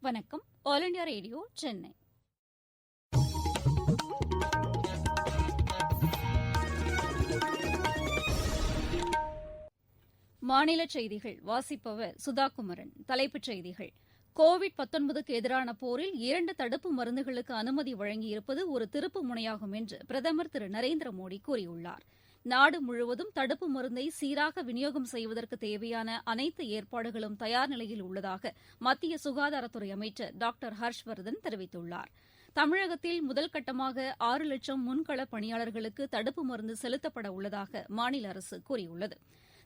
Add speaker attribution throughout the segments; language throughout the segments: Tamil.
Speaker 1: வணக்கம். All India radio Chennai. மாநில செய்திகள் வாசிப்பவர் சுதாகுமரன். தலைப்புச் செய்திகள்: கோவிட்-19க்கு எதிரான போரில் 2 தடுப்பு மருந்துகளுக்கு அனுமதி வழங்கியிருப்பது ஒரு திருப்பு முனையாகும் என்று பிரதமர் திரு நரேந்திர மோடி கூறியுள்ளார். நாடு முழுவதும் தடுப்பு மருந்தை சீராக விநியோகம் செய்வதற்கு தேவையான அனைத்து ஏற்பாடுகளும் தயார் நிலையில் உள்ளதாக மத்திய சுகாதாரத்துறை அமைச்சர் டாக்டர் ஹர்ஷ்வர்தன் தெரிவித்துள்ளார். தமிழகத்தில் முதல்கட்டமாக 6 லட்சம் முன்களப் பணியாளர்களுக்கு தடுப்பு மருந்து செலுத்தப்பட உள்ளதாக மாநில அரசு கூறியுள்ளது.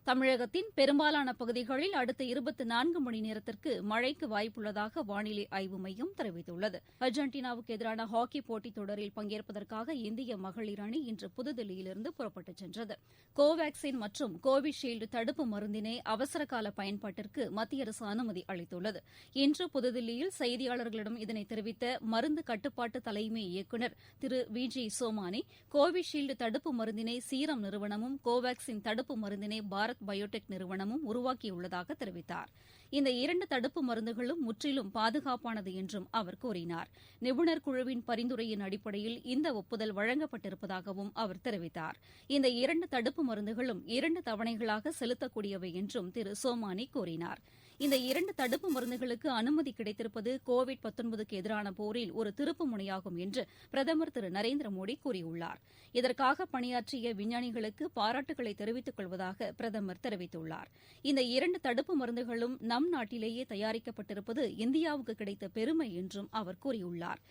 Speaker 1: தமிழகத்தின் பெரும்பாலான பகுதிகளில் அடுத்த 24 மணி நேரத்திற்கு மழைக்கு வாய்ப்புள்ளதாக வானிலை ஆய்வு மையம் தெரிவித்துள்ளது. அர்ஜென்டினாவுக்கு எதிரான ஹாக்கி போட்டித் தொடரில் பங்கேற்பதற்காக இந்திய மகளிர் அணி இன்று புதுதில்லியிலிருந்து புறப்பட்டுச் சென்றது. கோவாக்சின் மற்றும் கோவிஷீல்டு தடுப்பு மருந்தினை அவசரகால பயன்பாட்டிற்கு மத்திய அரசு அனுமதி அளித்துள்ளது. இன்று புதுதில்லியில் செய்தியாளர்களிடம் இதனை தெரிவித்த மருந்து கட்டுப்பாட்டு தலைமை இயக்குநர் திரு வி சோமானி, கோவிஷீல்டு தடுப்பு மருந்தினை சீரம் நிறுவனமும் கோவாக்சின் தடுப்பு மருந்தினை பாரத் பயோடெக் நிறுவனமும் உருவாக்கியுள்ளதாக தெரிவித்தார். இந்த 2 தடுப்பு மருந்துகளும் முற்றிலும் பாதுகாப்பானது என்றும் அவர் கூறினார். நிபுணர் குழுவின் பரிந்துரையின் அடிப்படையில் இந்த ஒப்புதல் வழங்கப்பட்டிருப்பதாகவும் அவர் தெரிவித்தார். இந்த 2 தடுப்பு மருந்துகளும் 2 தவணைகளாக செலுத்தக்கூடியவை என்றும் திரு சோமானி கூறினார். இந்த 2 தடுப்பு மருந்துகளுக்கு அனுமதி கிடைத்திருப்பது கோவிட்-19க்கு எதிரான போரில் ஒரு திருப்பு முனையாகும் என்று பிரதமர் திரு நரேந்திர மோடி கூறியுள்ளார். இதற்காக பணியாற்றிய விஞ்ஞானிகளுக்கு பாராட்டுகளை தெரிவித்துக் கொள்வதாக பிரதமர் தெரிவித்துள்ளார். இந்த 2 தடுப்பு மருந்துகளும் நம் நாட்டிலேயே தயாரிக்கப்பட்டிருப்பது இந்தியாவுக்கு கிடைத்த பெருமை என்றும் அவர் கூறியுள்ளார்.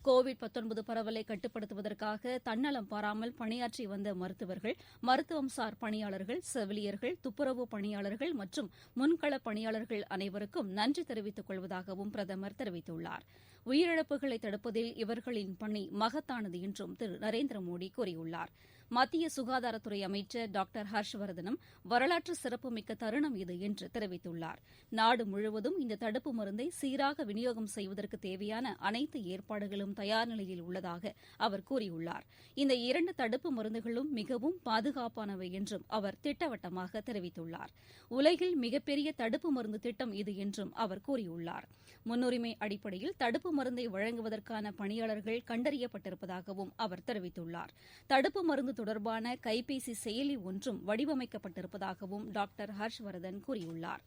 Speaker 1: கோவிட்-19 பரவலை கட்டுப்படுத்துவதற்காக தன்னலம் பாராமல் பணியாற்றி வந்த மருத்துவர்கள், மருத்துவம்சார் பணியாளர்கள், செவிலியர்கள், துப்புரவு பணியாளர்கள் மற்றும் முன்களப் பணியாளர்கள் அனைவருக்கும் நன்றி தெரிவித்துக் கொள்வதாகவும் பிரதமர் தெரிவித்துள்ளார். உயிரிழப்புகளை தடுப்பதில் இவர்களின் பணி மகத்தானது என்றும் திரு நரேந்திர மோடி கூறியுள்ளார். மத்திய சுகாதாரத்துறை அமைச்சர் டாக்டர் ஹர்ஷ்வர்தனும் வரலாற்று சிறப்புமிக்க தருணம் இது என்று தெரிவித்துள்ளார். நாடு முழுவதும் இந்த தடுப்பு மருந்தை சீராக விநியோகம் செய்வதற்கு தேவையான அனைத்து ஏற்பாடுகளும் தயார் நிலையில் உள்ளதாக அவர் கூறியுள்ளார். இந்த 2 தடுப்பு மருந்துகளும் மிகவும் பாதுகாப்பானவை என்றும் அவர் திட்டவட்டமாக தெரிவித்துள்ளார். உலகில் மிகப்பெரிய தடுப்பு மருந்து திட்டம் இது என்றும் அவர் கூறியுள்ளார். முன்னுரிமை அடிப்படையில் தடுப்பு மருந்தை வழங்குவதற்கான பணியாளர்கள் கண்டறியப்பட்டிருப்பதாகவும் அவர் தெரிவித்துள்ளார். தடுப்பு மருந்து தொடர்பான கைபேசி செயலி ஒன்றும் வடிவமைக்கப்பட்டிருப்பதாகவும் டாக்டர் ஹர்ஷ்வர்தன் கூறியுள்ளார்.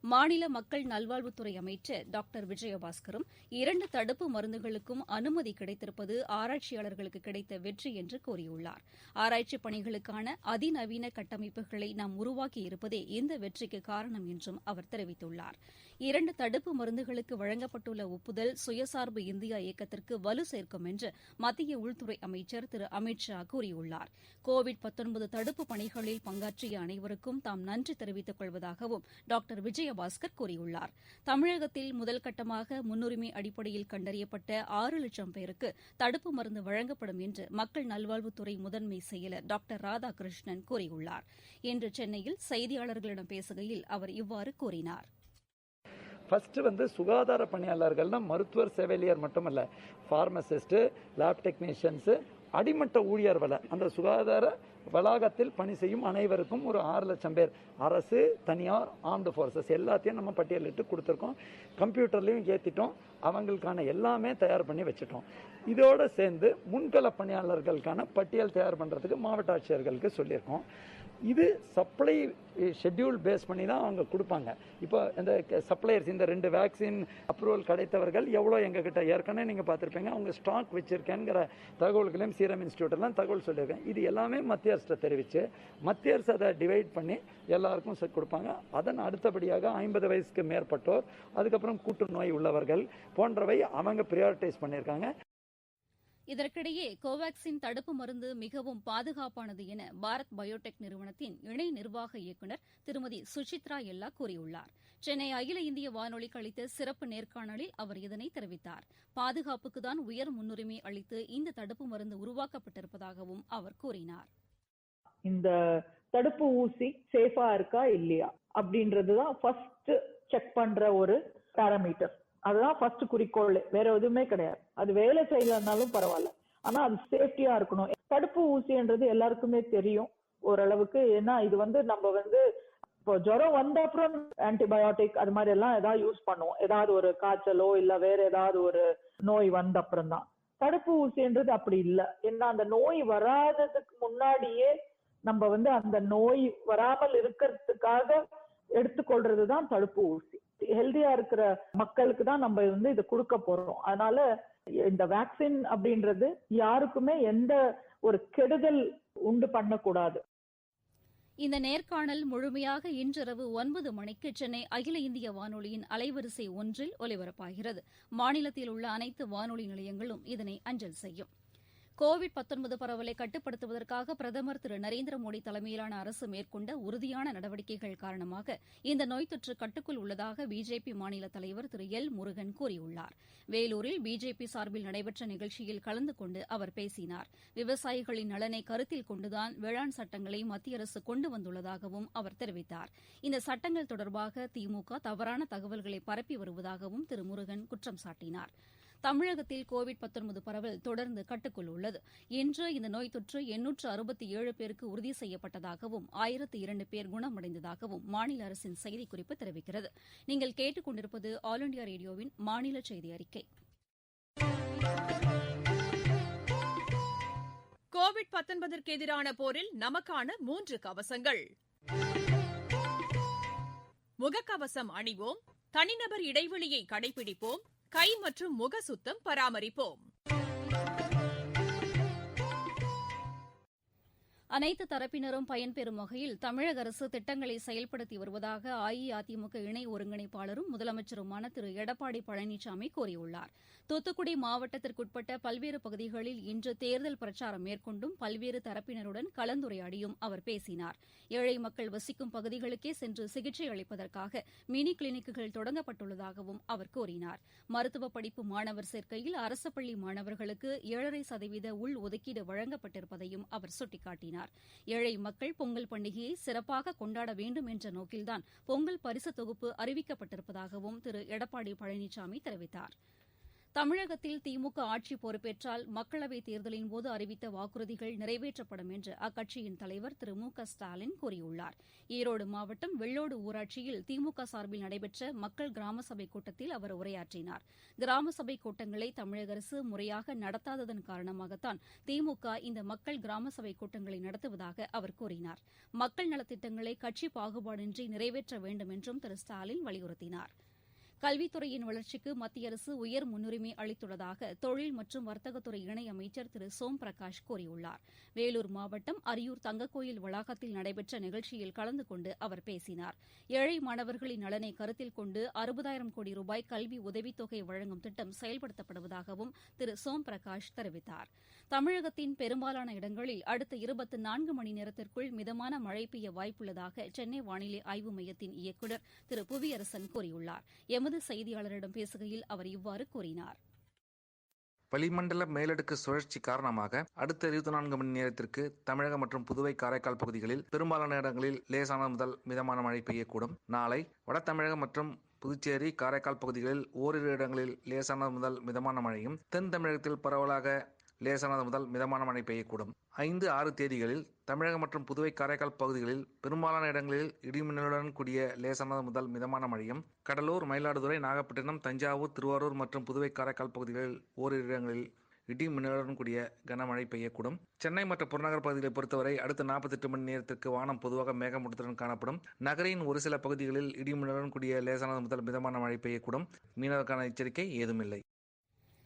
Speaker 1: மாநில மக்கள் நல்வாழ்வுத்துறை அமைச்சர் டாக்டர் விஜயபாஸ்கரும் 2 தடுப்பு மருந்துகளுக்கும் அனுமதி கிடைத்திருப்பது ஆராய்ச்சியாளர்களுக்கு கிடைத்த வெற்றி என்று கூறியுள்ளார். ஆராய்ச்சிப் பணிகளுக்கான அதிநவீன கட்டமைப்புகளை நாம் உருவாக்கியிருப்பதே இந்த வெற்றிக்கு காரணம் என்றும் அவர் தெரிவித்துள்ளார். 2 தடுப்பு மருந்துகளுக்கு வழங்கப்பட்டுள்ள ஒப்புதல் சுயசார்பு இந்தியா இயக்கத்திற்கு வலு சேர்க்கும் என்று மத்திய உள்துறை அமைச்சர் திரு அமித் ஷா கூறியுள்ளார். கோவிட்-19 தடுப்பு பணிகளில் பங்காற்றிய அனைவருக்கும் தாம் நன்றி தெரிவித்துக் கொள்வதாகவும் டாக்டர் விஜயபாஸ்கர் கூறியுள்ளார். தமிழகத்தில் முதல்கட்டமாக முன்னுரிமை அடிப்படையில் கண்டறியப்பட்ட 6 லட்சம் பேருக்கு தடுப்பு மருந்து வழங்கப்படும் என்று மக்கள் நல்வாழ்வுத்துறை முதன்மை செயலர் டாக்டர் ராதாகிருஷ்ணன் கூறியுள்ளார். இன்று சென்னையில் செய்தியாளர்களிடம் பேசுகையில் அவர் இவ்வாறு கூறினார்.
Speaker 2: ஃபர்ஸ்ட் சுகாதார பணியாளர்கள்னா மருத்துவர், செவிலியர் மட்டுமல்ல, பார்மசிஸ்ட், லேப் டெக்னீஷியன்ஸ், அடிமட்ட ஊழியர் வரை அந்த சுகாதார வளாகத்தில் பணி செய்யும் அனைவருக்கும் ஒரு 6 லட்சம் பேர், அரசு, தனியார், ஆர்ம்டு ஃபோர்ஸஸ் எல்லாத்தையும் நம்ம பட்டியலிட்டு கொடுத்துருக்கோம். கம்ப்யூட்டர்லையும் ஏற்றிட்டோம். அவங்களுக்கான எல்லாமே தயார் பண்ணி வச்சுட்டோம். இதோடு சேர்ந்து முன்கள பணியாளர்களுக்கான பட்டியல் தயார் பண்ணுறதுக்கு மாவட்ட ஆட்சியர்களுக்கு சொல்லியிருக்கோம். இது சப்ளை ஷெட்யூல் பேஸ் பண்ணி தான் அவங்க கொடுப்பாங்க. இப்போ இந்த சப்ளையர்ஸ், இந்த 2 வேக்சின் அப்ரூவல் கிடைத்தவர்கள் எவ்வளோ எங்ககிட்ட ஏற்கனவே நீங்கள் பார்த்துருப்பீங்க, அவங்க ஸ்டாக் வச்சுருக்கேங்கிற தகவல்களையும் சீரம் இன்ஸ்டியூட்டெல்லாம் தகவல் சொல்லியிருக்கேன். இது எல்லாமே மத்திய அரசு தெரிவித்து மத்திய அரசு அதை டிவைட் பண்ணி எல்லாருக்கும் கொடுப்பாங்க. அதன் அடுத்தபடியாக 50 வயசுக்கு மேற்பட்டோர், அதுக்கப்புறம் கூட்டு நோய் உள்ளவர்கள் போன்றவை அவங்க ப்ரியாரிட்டைஸ் பண்ணியிருக்காங்க.
Speaker 1: இதற்கிடையே கோவாக்சின் தடுப்பு மருந்து மிகவும் பாதுகாப்பானது என பாரத் பயோடெக் நிறுவனத்தின் இணை நிர்வாக இயக்குநர் திருமதி சுசித்ரா எல்லா கூறியுள்ளார். சென்னை அகில இந்திய வானொலிக்கு அளித்த சிறப்பு நேர்காணலில் அவர் இதனை தெரிவித்தார். பாதுகாப்புக்குதான் உயர் முன்னுரிமை அளித்து இந்த தடுப்பு மருந்து உருவாக்கப்பட்டிருப்பதாகவும் அவர் கூறினார்.
Speaker 3: இந்த தடுப்பு ஊசி சேஃபா இருக்கா இல்லையா அப்படின்றதுதான் ஃபர்ஸ்ட் செக் பண்ற ஒரு பாராமீட்டர். அதுதான் ஃபர்ஸ்ட் குறிக்கோள், வேற எதுவுமே கிடையாது. அது வேலை செய்யலனாலும் பரவாயில்ல, ஆனா அது சேஃப்டியா இருக்கணும். தடுப்பு ஊசின்றது எல்லாருக்குமே தெரியும் ஓரளவுக்கு. ஏன்னா இது நம்ம இப்போ ஜுரம் வந்த அப்புறம் ஆன்டிபயோட்டிக் அது மாதிரி எல்லாம் ஏதாவது யூஸ் பண்ணுவோம், ஏதாவது ஒரு காய்ச்சலோ இல்ல வேற ஏதாவது ஒரு நோய் வந்த அப்புறம் தான். தடுப்பு ஊசின்றது அப்படி இல்லை. ஏன்னா அந்த நோய் வராததுக்கு முன்னாடியே நம்ம அந்த நோய் வராமல் இருக்கிறதுக்காக எடுத்துக்கொள்றதுதான் தடுப்பு ஊசி. ஹெல்தியா இருக்கிற மக்களுக்கு தான் நம்ம இதை கொடுக்க போறோம். அதனால இந்த வேக்சின் அப்படின்றது யாருக்குமே எந்த ஒரு கெடுதல் உண்டு பண்ணக்கூடாது.
Speaker 1: இந்த நேர்காணல் முழுமையாக இன்றிரவு 9 மணிக்கு சென்னை அகில இந்திய வானொலியின் அலைவரிசை ஒன்றில் ஒலிபரப்பாகிறது. மாநிலத்தில் உள்ள அனைத்து வானொலி நிலையங்களும் இதனை அஞ்சல் செய்யும். கோவிட்-19 பரவலை கட்டுப்படுத்துவதற்காக பிரதமர் திரு நரேந்திர மோடி தலைமையிலான அரசு மேற்கொண்ட உறுதியான நடவடிக்கைகள் காரணமாக இந்த நோய் தொற்று கட்டுக்குள் உள்ளதாக பிஜேபி மாநில தலைவர் திரு எல் முருகன் கூறியுள்ளார். வேலூரில் பிஜேபி சார்பில் நடைபெற்ற நிகழ்ச்சியில் கலந்து கொண்டு அவர் பேசினார். விவசாயிகளின் நலனை கருத்தில் கொண்டுதான் வேளாண் சட்டங்களை மத்திய அரசு கொண்டு வந்துள்ளதாகவும் அவர் தெரிவித்தார். இந்த சட்டங்கள் தொடர்பாக திமுக தவறான தகவல்களை பரப்பி வருவதாகவும் திரு முருகன் குற்றம் சாட்டினார். தமிழகத்தில் கோவிட்-19 பரவல் தொடர்ந்து கட்டுக்குள் உள்ளது. இன்று இந்த நோய் தொற்று 867 பேருக்கு உறுதி செய்யப்பட்டதாகவும் 1002 பேர் குணமடைந்ததாகவும் மாநில அரசின் செய்திக்குறிப்பு தெரிவிக்கிறது. நீங்கள் கேட்டுக் கொண்டிருப்பது ஆல் இண்டியா ரேடியோவின் மாநில செய்தி அறிக்கை.
Speaker 4: கோவிட்-19ற்கு எதிரான போரில் நமக்கான 3 கவசங்கள். முகக்கவசம் அணிவோம், தனிநபர் இடைவெளியை கடைபிடிப்போம், கை மற்றும் முக சுத்தம் பராமரிப்போம்.
Speaker 1: அனைத்து தரப்பினரும் பயன்பெறும் வகையில் தமிழக அரசு திட்டங்களை செயல்படுத்தி வருவதாக அஇஅதிமுக இணை ஒருங்கிணைப்பாளரும் முதலமைச்சருமான திரு எடப்பாடி பழனிசாமி கூறியுள்ளார். தூத்துக்குடி மாவட்டத்திற்குட்பட்ட பல்வேறு பகுதிகளில் இன்று தேர்தல் பிரச்சாரம் மேற்கொண்டும் பல்வேறு தரப்பினருடன் கலந்துரையாடியும் அவர் பேசினார். ஏழை மக்கள் வசிக்கும் பகுதிகளுக்கே சென்று சிகிச்சை அளிப்பதற்காக மினி கிளினிக்குகள் தொடங்கப்பட்டுள்ளதாகவும் அவர் கூறினார். மருத்துவ படிப்பு மாணவர் சேர்க்கையில் அரசு பள்ளி மாணவர்களுக்கு 7.5% உள் ஒதுக்கீடு வழங்கப்பட்டிருப்பதையும் அவர் சுட்டிக்காட்டினார். ஏழை மக்கள் பொங்கல் பண்டிகையை சிறப்பாக கொண்டாட வேண்டும் என்ற நோக்கில்தான் பொங்கல் பரிசு தொகுப்பு அறிவிக்கப்பட்டிருப்பதாகவும் திரு எடப்பாடி பழனிசாமி தெரிவித்தார். தமிழகத்தில் திமுக ஆட்சி பொறுப்பேற்றால் மக்களவைத் தேர்தலின்போது அறிவித்த வாக்குறுதிகள் நிறைவேற்றப்படும் என்று அக்கட்சியின் தலைவர் திரு மு க ஸ்டாலின் கூறியுள்ளார். ஈரோடு மாவட்டம் வெள்ளோடு ஊராட்சியில் திமுக சார்பில் நடைபெற்ற மக்கள் கிராம சபை கூட்டத்தில் அவர் உரையாற்றினார். கிராம சபை கூட்டங்களை தமிழக அரசு முறையாக நடத்தாததன் காரணமாகத்தான் திமுக இந்த மக்கள் கிராம சபை கூட்டங்களை நடத்துவதாக அவர் கூறினார். மக்கள் நலத்திட்டங்களை கட்சி பாகுபாடின்றி நிறைவேற்ற வேண்டும் என்றும் திரு ஸ்டாலின் வலியுறுத்தினார். கல்வித்துறையின் வளர்ச்சிக்கு மத்திய அரசு உயர் முன்னுரிமை அளித்துள்ளதாக தொழில் மற்றும் வர்த்தகத்துறை இணையமைச்சர் திரு சோம் பிரகாஷ் கூறியுள்ளார். வேலூர் மாவட்டம் அரியூர் தங்கக்கோயில் வளாகத்தில் நடைபெற்ற நிகழ்ச்சியில் கலந்து கொண்டு அவர் பேசினார். ஏழை மாணவர்களின் நலனை கருத்தில் கொண்டு 60,000 கோடி ரூபாய் கல்வி உதவித்தொகை வழங்கும் திட்டம் செயல்படுத்தப்படுவதாகவும் திரு சோம் பிரகாஷ் தெரிவித்தார். தமிழகத்தின் பெரும்பாலான இடங்களில் அடுத்த 24 மணி நேரத்திற்குள் மிதமான மழை பெய்ய வாய்ப்புள்ளதாக சென்னை வானிலை ஆய்வு மையத்தின் இயக்குநர் திரு புவியரசன் கூறியுள்ளார். எமது செய்தியாளரிடம் பேசுகையில் அவர் இவ்வாறு கூறினார்.
Speaker 5: வளிமண்டல மேலடுக்கு சுழற்சி காரணமாக அடுத்த 24 மணி நேரத்திற்கு தமிழகம் மற்றும் புதுவை காரைக்கால் பகுதிகளில் பெரும்பாலான இடங்களில் லேசான முதல் மிதமான மழை பெய்யக்கூடும். நாளை வட தமிழகம் மற்றும் புதுச்சேரி காரைக்கால் பகுதிகளில் ஓரிரு இடங்களில் லேசான முதல் மிதமான மழையும், தென் தமிழகத்தில் பரவலாக லேசானது முதல் மிதமான மழை பெய்யக்கூடும். 5-6 தேதிகளில் தமிழகம் மற்றும் புதுவை காரைக்கால் பகுதிகளில் பெரும்பாலான இடங்களில் இடிமின்னலுடன் கூடிய லேசானது முதல் மிதமான மழையும், கடலூர், மயிலாடுதுறை, நாகப்பட்டினம், தஞ்சாவூர், திருவாரூர் மற்றும் புதுவை காரைக்கால் பகுதிகளில் ஓரிரு இடங்களில் இடி மின்னலுடன் கூடிய கனமழை பெய்யக்கூடும். சென்னை மற்றும் புறநகர் பகுதிகளை பொறுத்தவரை அடுத்த 48 மணி நேரத்திற்கு வானம் பொதுவாக மேகமூட்டத்துடன் காணப்படும். நகரின் ஒரு சில பகுதிகளில் இடி மின்னலுடன் கூடிய லேசானது முதல் மிதமான மழை பெய்யக்கூடும். மீனவருக்கான எச்சரிக்கை ஏதுமில்லை.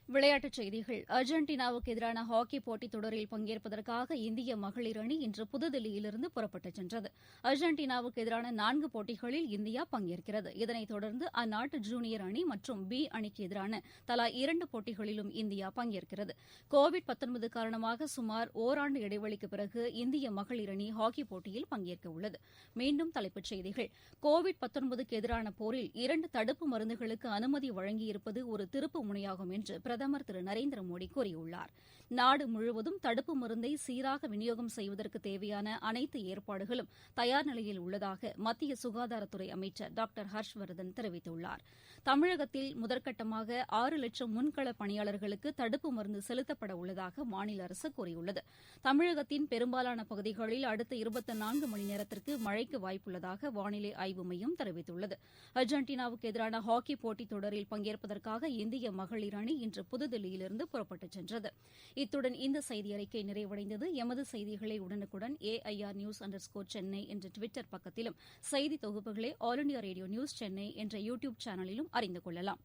Speaker 1: விளையாட்டுச் செய்திகள். அர்ஜென்டினாவுக்கு எதிரான ஹாக்கி போட்டித் தொடரில் பங்கேற்பதற்காக இந்திய மகளிர் அணி இன்று புதுதில்லியிலிருந்து புறப்பட்டுச் சென்றது. அர்ஜென்டினாவுக்கு எதிரான 4 போட்டிகளில் இந்தியா பங்கேற்கிறது. இதனைத் தொடர்ந்து அந்நாட்டு ஜூனியர் அணி மற்றும் பி அணிக்கு எதிரான தலா 2 போட்டிகளிலும் இந்தியா பங்கேற்கிறது. கோவிட்-19 காரணமாக சுமார் ஓராண்டு இடைவெளிக்கு பிறகு இந்திய மகளிர் அணி ஹாக்கி போட்டியில் பங்கேற்க உள்ளது. மீண்டும் தலைப்புச் செய்திகள். கோவிட்-19க்கு எதிரான போரில் 2 தடுப்பு மருந்துகளுக்கு அனுமதி வழங்கியிருப்பது ஒரு திருப்பு முனையாகும் என்று பிரதமர் திரு நரேந்திர மோடி கூறியுள்ளார். நாடு முழுவதும் தடுப்பு மருந்தை சீராக விநியோகம் செய்வதற்கு தேவையான அனைத்து ஏற்பாடுகளும் தயார் நிலையில் உள்ளதாக மத்திய சுகாதாரத்துறை அமைச்சர் டாக்டர் ஹர்ஷ்வர்தன் தெரிவித்துள்ளார். தமிழகத்தில் முதற்கட்டமாக 6 லட்சம் முன்கள பணியாளர்களுக்கு தடுப்பு மருந்து செலுத்தப்பட உள்ளதாக மாநில அரசு கூறியுள்ளது. தமிழகத்தின் பெரும்பாலான பகுதிகளில் அடுத்த 24 மணி நேரத்திற்கு மழைக்கு வாய்ப்புள்ளதாக வானிலை ஆய்வு மையம் தெரிவித்துள்ளது. அர்ஜென்டினாவுக்கு எதிரான ஹாக்கி போட்டித் தொடரில் பங்கேற்பதற்காக இந்திய மகளிர் அணி இன்று புதுதில்லியிலிருந்து புறப்பட்டுச் சென்றது. இத்துடன் இந்த செய்தியறிக்கை நிறைவடைந்தது. எமது செய்திகளை உடனுக்குடன் AIR News_ சென்னை என்ற டுவிட்டர் பக்கத்திலும், செய்தி தொகுப்புகளை all India radio news Chennai என்ற யூடியூப் சேனலிலும் அறிந்து கொள்ளலாம்.